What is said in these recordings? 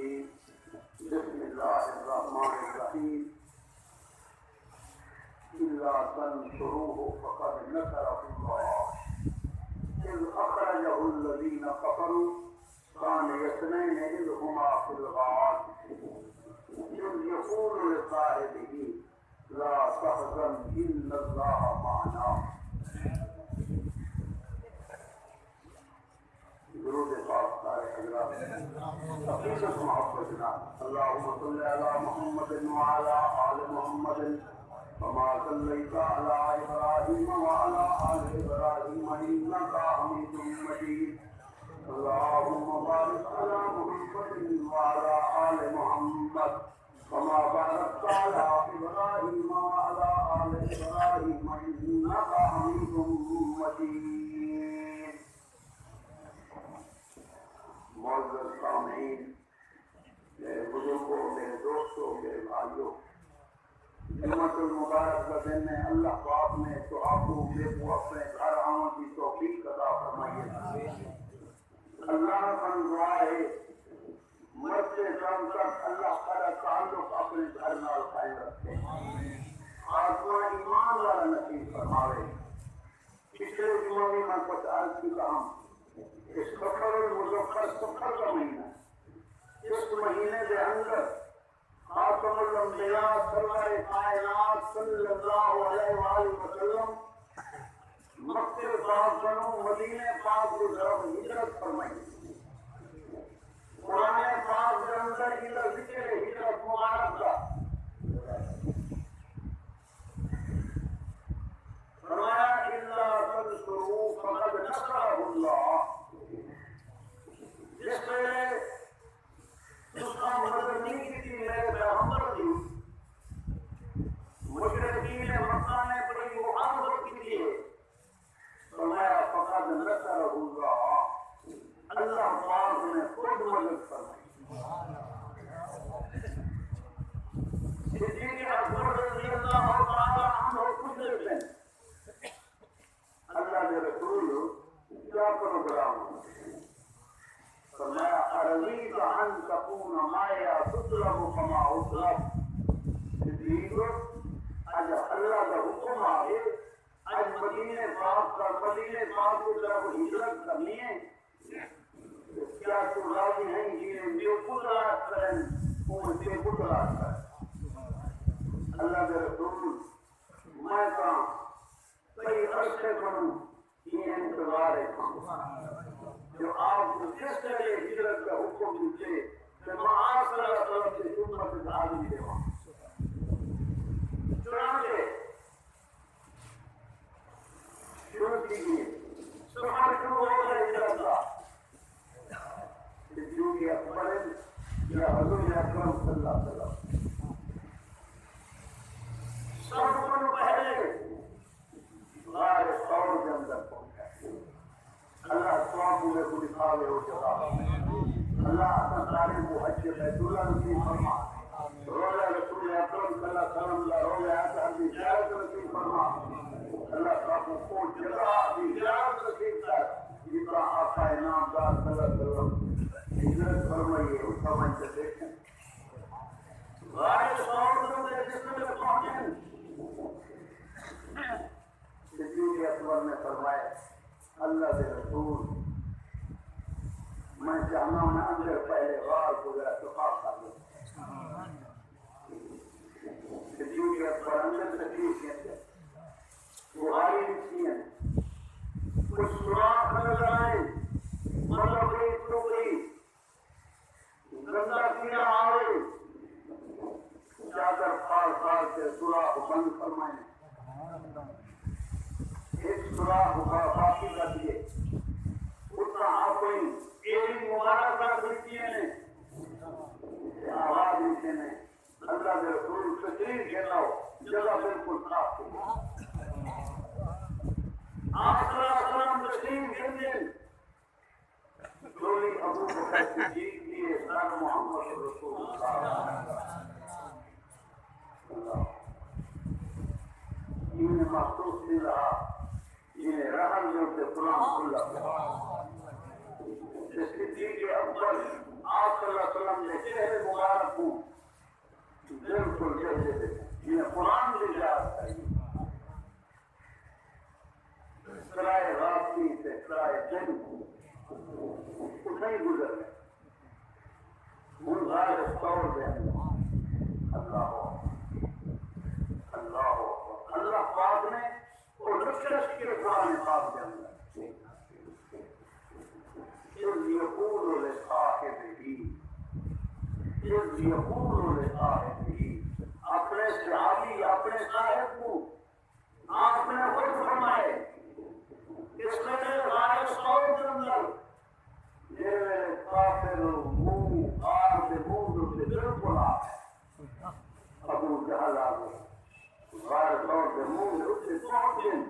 الرجيم بسم الله الرحمن الرحيم إلا تنصروه فقد نصره الله إذ أخرجه الذين كفروا ثاني اثنين إذ هما في الغار إذ يقول لصاحبه لا تحزن إن الله معنا. درود پاک سارے حضرات حقیقت محبتنا اللهم صل على محمد وعلى آل محمد كما صليت على إبراهيم وعلى آل إبراهيم إنك حميد مجيد. اللهم بارك على محمد وعلى آل محمد كما باركت على إبراهيم وعلى آل إبراهيم إنك حميد مجيد. معزز سامعین، میرے بزرگوں، میرے دوستوں، میرے بھائیوں، جمعۃ المبارک کا دن ہے. اللہ پاک نے تو آپ کو اپنے گھر آنے کی توفیق عطا فرمائی ہے. اللہ کا دعا ہے مرتے دم تک اللہ کا تعلق اپنے گھر نال قائم رکھے، خاتمہ ایمان والا نصیب فرماوے. پچھلے جمعہ میں کچھ عرض کی کہا اس سفر المظفر سفر کا مہینہ، اس مہینے کے اندر خاتم الانبیاء سرور کائنات صلی اللہ علیہ وآلہ وسلم مکہ پاک بنو مدینہ پاک کی طرف ہجرت فرمائی. قرآن پاک کے اندر ادھر ذکر ہجرت مبارک کا فرمایا الا تنصروه فقد نصره اللہ. جس پہلے اس کا مدد نہیں کی تھی میرے پیغمبر کی، مشرکین مکہ نے بڑی مخالفت کی تھی. فرمایا فقد نصرہ اللہ، اللہ پاک نے خود مدد فرمائی. صدیق اکبر رضی اللہ تعالی عنہ پوچھتے تھے اللہ کے رسول کیا پروگرام؟ فرمایا ارضیت ان تكون معي تطلب كما اطلب. صدیق اج اللہ کا حکم آئے، اج مدینے پاک کی طرف ہجرت کرنی ہے، کیا تو راضی ہیں جنہیں جو قدرات کریں ان سے قدرات کریں. اللہ کے رسول میں کہاں کئی عرصے کروں یہ انتظار ہے جو آپ کو جس طرح ہجرت کا حکم دیتے کہ معاذ اللہ طرف سے امت تعلیم دے وہاں چنانچہ شروع کیجیے. سفر شروع ہو گیا ہجرت کا. جو کہ اکبر یا حضور اکرم صلی اللہ علیہ وسلم سب کو پہلے غار ثور کے اندر پہنچا. اللہ سواب میں کو دکھاوے ہو جگہ. اللہ اپنا سارے کو حج بیت اللہ نصیب فرما. روضہ رسول اکرم صلی اللہ علیہ وسلم روضہ اطہر کی زیارت نصیب فرما. اللہ سب کو جگہ کی زیارت نصیب کر جس کا آقا انعامدار صلی اللہ علیہ وسلم ہجرت فرمائیے. اس کا منظر دیکھیں غار ثور میں جس میں پہنچے صدیق اکبر نے فرمایا اللہ کے رسول میں چاہنا ہوں اندر پہلے غار کو ذرا اتفاق کر لوں. صدیق اکبر اندر تشریف لیتے وہ غاری لکھتی ہیں کچھ سوراخ نظر آئے، مطلب ایک ٹوکری گندا کیڑا آئے، چادر پھاڑ پھاڑ کے سوراخ بند فرمائیں. ایک سوراخ باقی کر دیے. اس کا اپنی ایک مبارک کر دیتی ہے آواز دیتے ہیں اللہ کے رسول تشریف کہنا ہو جگہ بالکل صاف تھی. آپ صلی اللہ علیہ وسلم تشریف کہتے ڈولی ابو بکر صدیق لیے سر محمد رسول اللہ یہ محسوس نہیں رہا یہ رحم جو سے قرآن کھلا. صدیق اکبر آپ صلی اللہ علیہ وسلم نے چہرے مبارک کو بالکل جیسے یہ قرآن سے یاد کریے سرائے راستی سے سرائے دن کو نہیں گزر گئے منظار طور دے اللہ اللہ اللہ پاک نے اور رکشش کے قرآن پاک کے اندر إذ يقول لصاحبه اپنے صحابی اپنے صاحب کو آپ نے خود فرمائے اس میں رائے سور کے اندر یہ میرے کافر منہ آر سے منہ سے بالکل آپ ابو جہل آگے رائے سور کے منہ سے اس سے بہت دن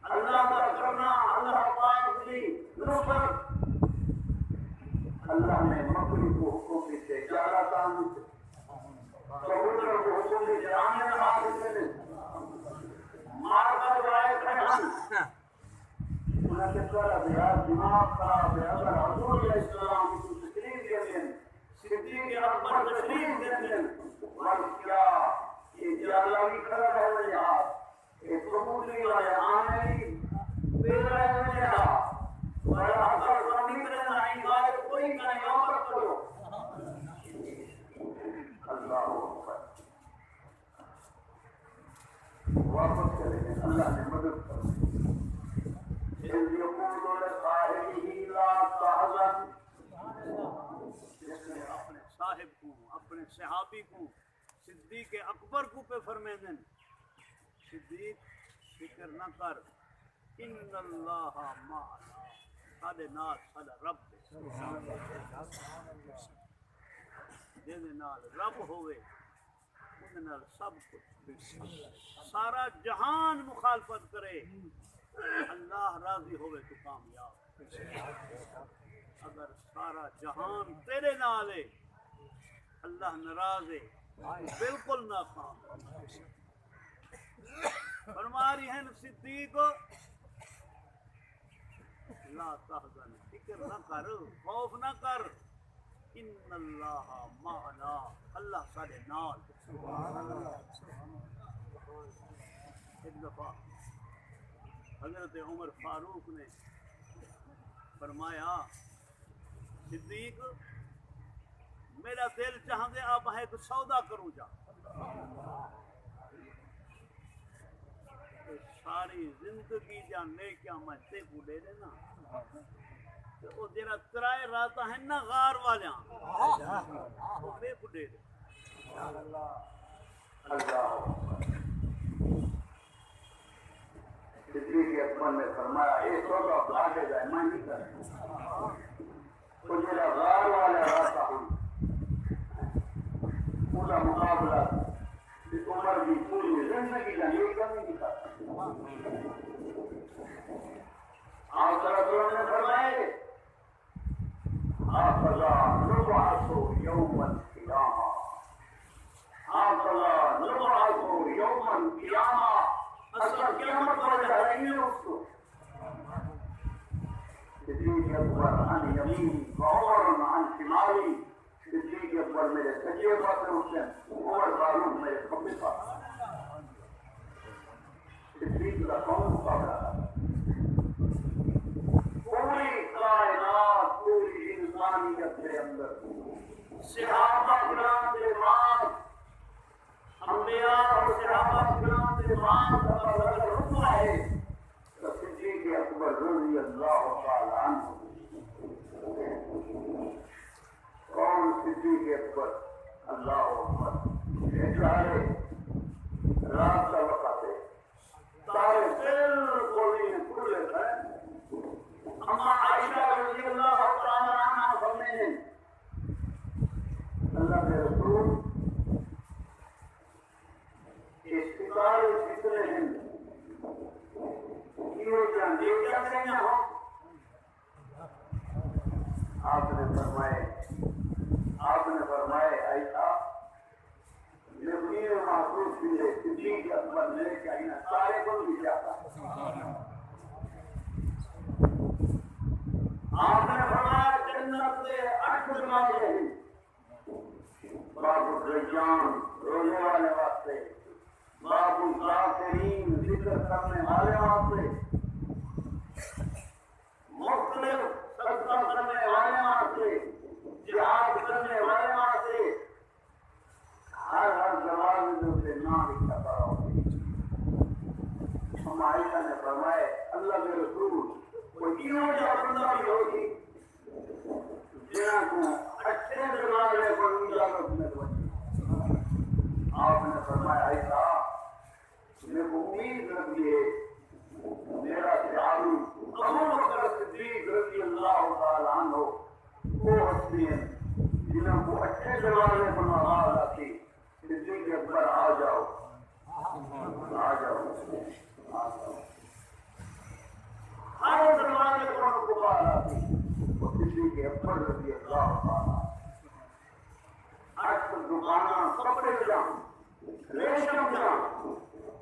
اللہ کا کرنا اللہ پاک کی نصرت اللہ نے مکری کو حکم دی سے جالا تانی سے کبوتر کو حکم دی سے آنے ہاتھ سے مار کر جائے کھڑان انہیں کہ کرا دیا دماغ خراب ہے اگر حضور علیہ السلام کی تشریف کے دن صدیق اکبر تشریف کے دن ورد کیا یہ جالا بھی کھڑا ہے میرے ہاتھ ایک کبوتری والے آنے کی پیل رہے میرے ہاتھ میرا حضر رمی کرنا نہیں گائے کوئی نہیں عمر کرو اللہ اکبر واپس چلے گئے اللہ نے مدد کرو إذ يقول لصاحبه لا تحزن جس نے اپنے صاحب کو اپنے صحابی کو صدیق اکبر کو پہ فرمے دیں صدیق فکر نہ کر ان اللہ معنا سادے نال سادہ رب دے نال رب ہوئے ان نال سب کچھ سارا جہان مخالفت کرے اللہ راضی ہوئے تو کامیاب اگر سارا جہان تیرے نال ہے اللہ ناراض ہے بالکل ناکام فرما رہی ہیں صدیق لا تحزن فکر نہ کر خوف نہ کر ان اللہ معنا اللہ سارے نال ایک دفعہ حضرت عمر فاروق نے فرمایا صدیق میرا دل چاہتے آپ ہے تو سودا کروں جا ساری زندگی جانے کیا میں تے کو دے دینا او جڑا ترائے رات ہے نا غار والیاں او تے کو دے دے اللہ صدیق اکبر نے فرمایا اے سودا بھاگے جائے میں نہیں کروں او جڑا غار والا راستہ ہوئی پورا مقابلہ اس عمر کی پوری زندگی کا یہ کرنے کی تھا آپ صلی نے فرمائے آفلا نبعث یوم القیامہ آفلا نبعث یوم القیامہ اصلا قیامت پر جائیں گے اس کو صدیق اکبر عن یمین وعمر عن شمالی صدیق اکبر میرے سجے پاس اٹھتے ہیں عمر فاروق میرے کھبے پاس صدیق کا کون مقابلہ پوری کائنات پوری انسانیت کے اندر صحابہ کرام کے بعد انبیاء اور صحابہ کرام کے بعد اگر رتبہ ہے تو صدیق اکبر رضی اللہ تعالی عنہ کون صدیق اکبر اللہ اکبر اشارے رات کا وقت ہے سارے بالکل ہی کھلے ہیں اما عائشہ رضی اللہ تعالی عنہ فرماتے ہیں اللہ کے رسول استقال فتنے ہیں کیوں جانتے کیا کریں ہو آپ نے فرمائے عائشہ یقین محسوس بھی ہے صدیق اکبر نے کہنا سارے کو بھی جاتا آپ نے فرمایا جنت سے 8 الرجان رونے والے واسطے، باب الذاکرین ذکر کرنے والے واسطے، مختلف صدقہ کرنے والے واسطے، جہاد کرنے والے واسطے، ہر دروازے سے نام لکھا پڑا ہوگی۔ عائشہ نے فرمائے اللہ کے رسول کوئی کیوں جا بندہ بھی ہوگی جنہاں کو اچھے دروازے پر اجازت میں دوچی۔ آپ نے فرمایا عائشہ میرے کو امید رکھیے میرا صحابی ابو بکر صدیق رضی اللہ تعالیٰ عنہ وہ ہستی ہیں جنہوں کو اچھے دروازے پر آواز آتی صدیق اکبر آ جاؤ آ جاؤ آ جاؤ، ہر دروازے پر پکار آتی وہ صدیق اکبر رضی اللہ تعالیٰ اکثر دکانہ کپڑے جام ریشم جام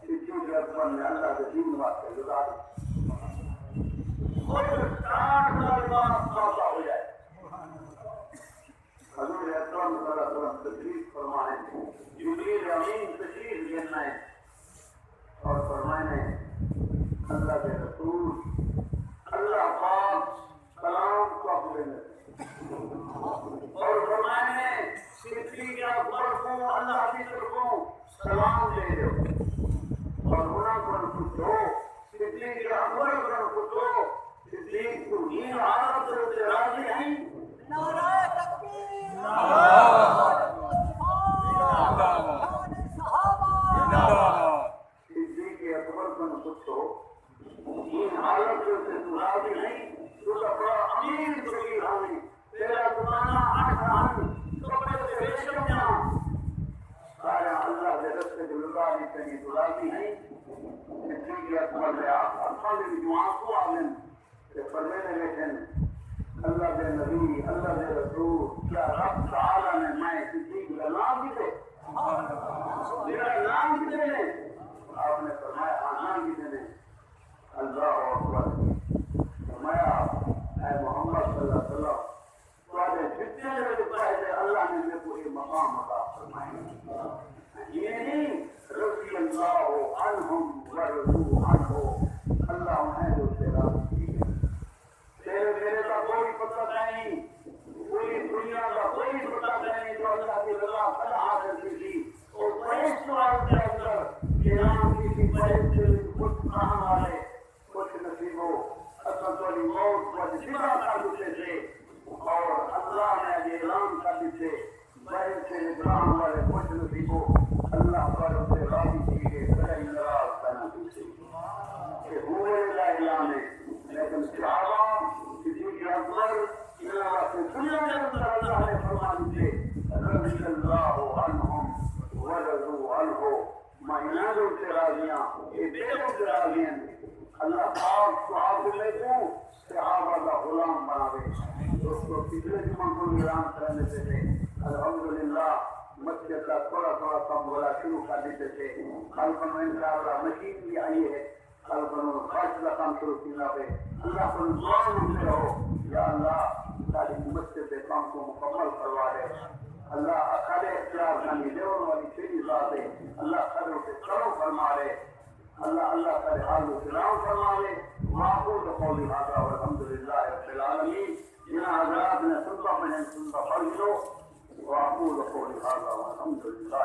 صدیق اکبر نے اللہ کے دین واسطے گزار خود 60 سال بعد خاصا ہو جائے۔ حضور اکرم صلی اللہ علیہ وسلم تشریف فرمائیں، جبریل امین تشریف لینا ہے اور فرمائیں اللہ کے رسول اللہ پاک سلام کو اپنے اور فرمائیں صدیق اکبر کو اللہ کی طرفوں سلام دے دو اور انہاں پر پوچھو صدیق اکبر پر پوچھو صدیق کو یہ عادت سے راضی ہیں؟ نعرہ تکبیر، صدیق اکبر پر پوچھو یہ حالت سے تو راضی نہیں؟ تو بڑا امیر فقیر ہمیں تیرا زمانہ 8 کپڑے سے ریشم جہاں سارا اللہ کے رستے کے لگانے کہیں تو راضی نہیں؟ صدیق اکبر نے آپ نے دعا کو آمین کہ فرمینے لیکن اللہ کے نبی اللہ کے رسول کیا رب تعالیٰ نے میں صدیق کا نام بھی دے میرا نام بھی دے لیں؟ آپ نے فرمایا ہاں نام بھی دے لیں۔ اللہ اکبر فرمایا اے محمد صلی اللہ علیہ وسلم تمہارے جتنے میرے پہلے اللہ نے میرے کو یہ مقام عطا فرمایا یہ نہیں رضی اللہ عنہم ورضوا عنہ اللہ انہیں جو سے راضی کی تیرے میرے کا کوئی پتہ نہیں پوری دنیا کا کوئی پتہ نہیں جو اللہ کی رضا خدا حاصل کی تھی اور بڑے سوال کے اندر کہ نام کسی بڑے سے کچھ کہاں والے کچھ نصیبوں اصل تو موت کو جدا کر دیتے تھے اور اللہ نے یہ اعلان کر دیتے بڑے سے ابراہیم والے کچھ نصیبوں اللہ پر اسے راضی کیے بڑے ناراض کرنا دیتے کہ ہوئے اعلان ہے لیکن صحابہ صدیق اکبر دنیا کے اندر اللہ نے فرما دیتے رضی اللہ عنہم ورضوا عنہ مہینوں سے راضیاں یہ بیٹوں سے راضیاں اللہ پاک صحابہ میں کو صحابہ کا غلام بناوے دوستو پچھلے جمعہ کو اعلان کرنے سے تھے الحمدللہ مسجد کا تھوڑا تھوڑا کام بولا شروع کر دیتے تھے کل پر انشاءاللہ مشین بھی آئی ہے کل پر خرچ کا کام شروع کرنا پہ اللہ پر دعا مانگتے رہو یا اللہ ساری مسجد کے کام کو مکمل کروا دے اللہ اکھڑے اختیار کرنی دیور والی تیری ذات ہے اللہ خدر سے کرو فرما دے اللہ اللہ کا حال و سلام فرما دے معقول قولی هذا والحمدللہ رب العالمین جن حضرات نے سنتا پڑھ لو وأقول قولي هذا والحمد لله